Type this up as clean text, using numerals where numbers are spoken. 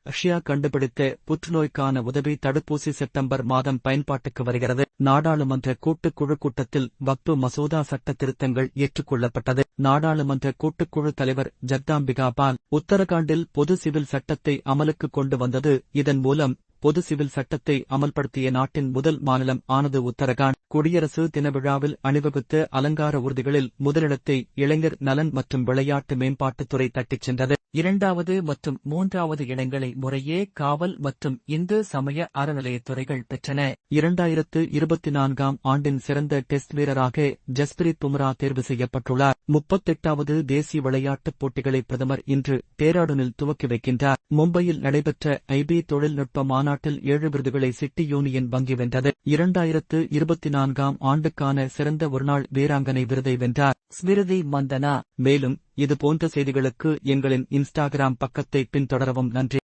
Russia கண்டுபிடித்த புற்றுநோய்க்கான உதவி தடுப்பூசி செப்டம்பர் மாதம் பயன்பாட்டுக்கு வருகிறது. நாடாளுமன்ற கூட்டுக்குழு கூட்டத்தில் வக்பு மசோதா சட்ட திருத்தங்கள் ஏற்றுக்கொள்ளப்பட்டது. நாடாளுமன்ற கூட்டுக்குழு தலைவர் ஜக்தாம்பிகா பால் உத்தரகாண்டில் பொது சிவில் சட்டத்தை அமலுக்கு கொண்டு வந்தது. இதன் மூலம் பொது சிவில் சட்டத்தை அமல்படுத்திய நாட்டின் முதல் மாநிலம் ஆனது உத்தரகாண்ட். குடியரசு தின விழாவில் அணிவகுத்த அலங்கார ஊர்திகளில் முதலிடத்தை இளைஞர் நலன் மற்றும் விளையாட்டு மேம்பாட்டுத்துறை தட்டிச் சென்றது. 2வது மற்றும் 3வது இடங்களை முறையே காவல் மற்றும் இந்து சமய அறநிலையத்துறைகள் பெற்றன. 2024ஆம் ஆண்டின் சிறந்த டெஸ்ட் வீரராக ஜஸ்பிரீத் பும்ரா தேர்வு செய்யப்பட்டுள்ளார். 38வது தேசிய விளையாட்டுப் போட்டிகளை பிரதமர் இன்று டேராடூனில் துவக்கி வைக்கின்றார். மும்பையில் நடைபெற்ற ஐபி தொழில்நுட்ப மாநாட்டில் 7 விருதுகளை சிட்டி யூனியன் வங்கி வென்றது. 2024ஆம் ஆண்டுக்கான சிறந்த ஒருநாள் வீராங்கனை விருதை வென்றார் ஸ்மிருதி மந்தனா. மேலும் இதுபோன்ற செய்திகளுக்கு எங்களின் இன்ஸ்டாகிராம் பக்கத்தை பின்தொடரவும். நன்றி.